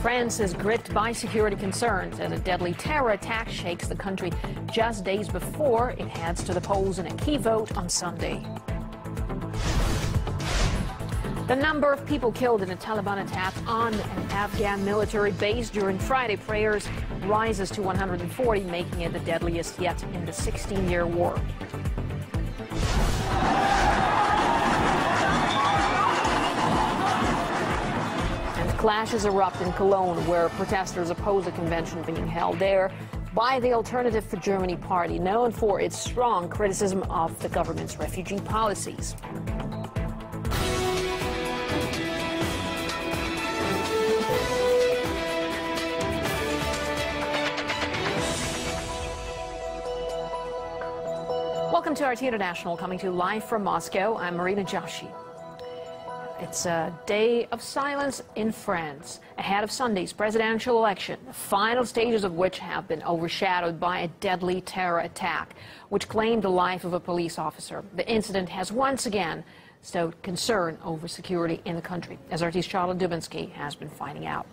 France is gripped by security concerns as a deadly terror attack shakes the country just days before it heads to the polls in a key vote on Sunday. The number of people killed in a Taliban attack on an Afghan military base during Friday prayers rises to 140, making it the deadliest yet in the 16-year war. Clashes erupt in Cologne, where protesters oppose a convention being held there by the Alternative for Germany party, known for its strong criticism of the government's refugee policies. Welcome to RT International, coming to you live from Moscow. I'm timurJAUH. It's a day of silence in France, ahead of Sunday's presidential election, the final stages of which have been overshadowed by a deadly terror attack, which claimed the life of a police officer. The incident has once again stoked concern over security in the country, as RT's Charlotte Dubinsky has been finding out.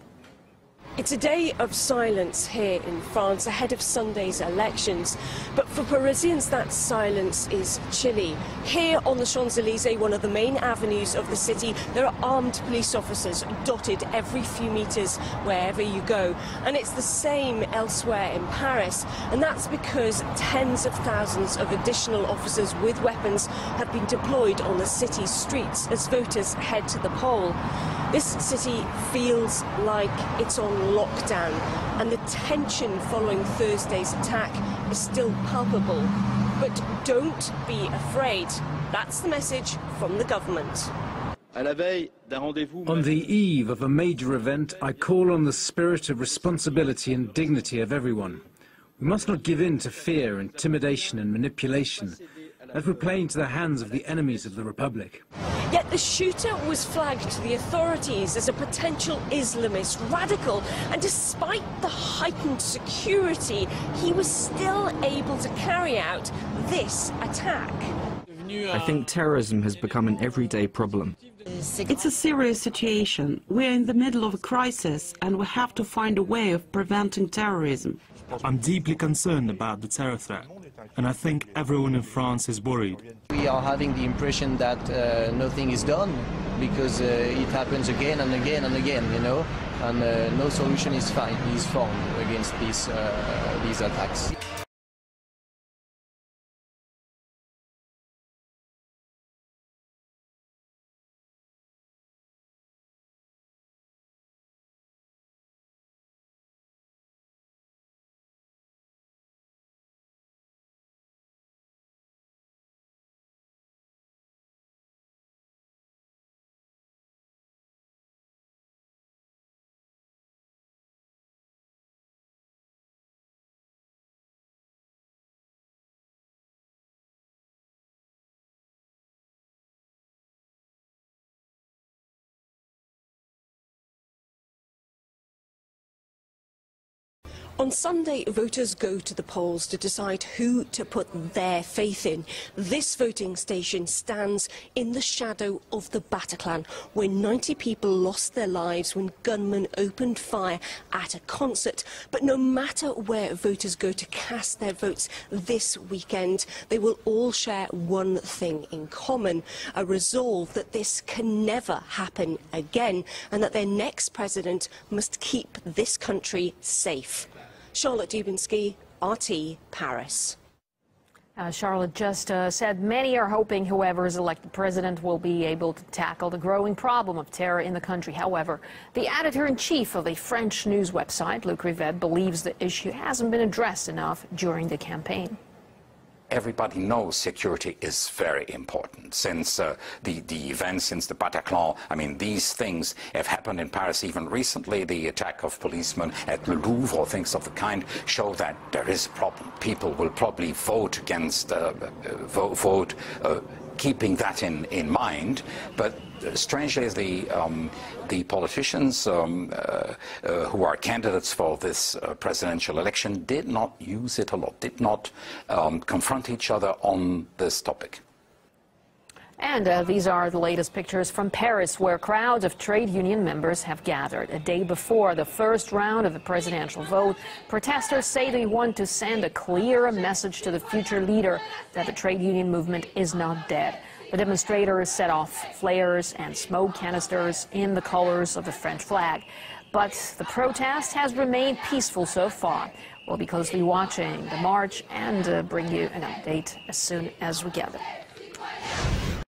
It's a day of silence here in France ahead of Sunday's elections, but for Parisians that silence is chilly. Here on the Champs-Élysées, one of the main avenues of the city, there are armed police officers dotted every few meters wherever you go. And it's the same elsewhere in Paris, and that's because tens of thousands of additional officers with weapons have been deployed on the city's streets as voters head to the poll. This city feels like it's on lockdown, and the tension following Thursday's attack is still palpable. But don't be afraid. That's the message from the government. On the eve of a major event, I call on the spirit of responsibility and dignity of everyone. We must not give in to fear, intimidation and manipulation, as we're playing to the hands of the enemies of the Republic. Yet the shooter was flagged to the authorities as a potential Islamist radical, and despite the heightened security, he was still able to carry out this attack. I think terrorism has become an everyday problem. It's a serious situation. We're in the middle of a crisis, and we have to find a way of preventing terrorism. I'm deeply concerned about the terror threat, and I think everyone in France is worried. We are having the impression that nothing is done, because it happens again and again and again, you know, and no solution is found against these attacks. On Sunday, voters go to the polls to decide who to put their faith in. This voting station stands in the shadow of the Bataclan, where 90 people lost their lives when gunmen opened fire at a concert. But no matter where voters go to cast their votes this weekend, they will all share one thing in common: a resolve that this can never happen again, and that their next president must keep this country safe. Charlotte Dubinsky, RT, Paris. Charlotte just said many are hoping whoever is elected president will be able to tackle the growing problem of terror in the country. However, the editor-in-chief of a French news website, Luc Rivet, believes the issue hasn't been addressed enough during the campaign. Everybody knows security is very important. Since the events, since the Bataclan, I mean, these things have happened in Paris even recently. The attack of policemen at the Louvre or things of the kind show that there is a problem. People will probably vote against, keeping that in mind. But strangely, the politicians who are candidates for this presidential election did not use it a lot, did not confront each other on this topic. And these are the latest pictures from Paris, where crowds of trade union members have gathered. A day before the first round of the presidential vote, protesters say they want to send a clear message to the future leader that the trade union movement is not dead. The demonstrators set off flares and smoke canisters in the colors of the French flag. But the protest has remained peaceful so far. We'll be closely watching the march and bring you an update as soon as we get it.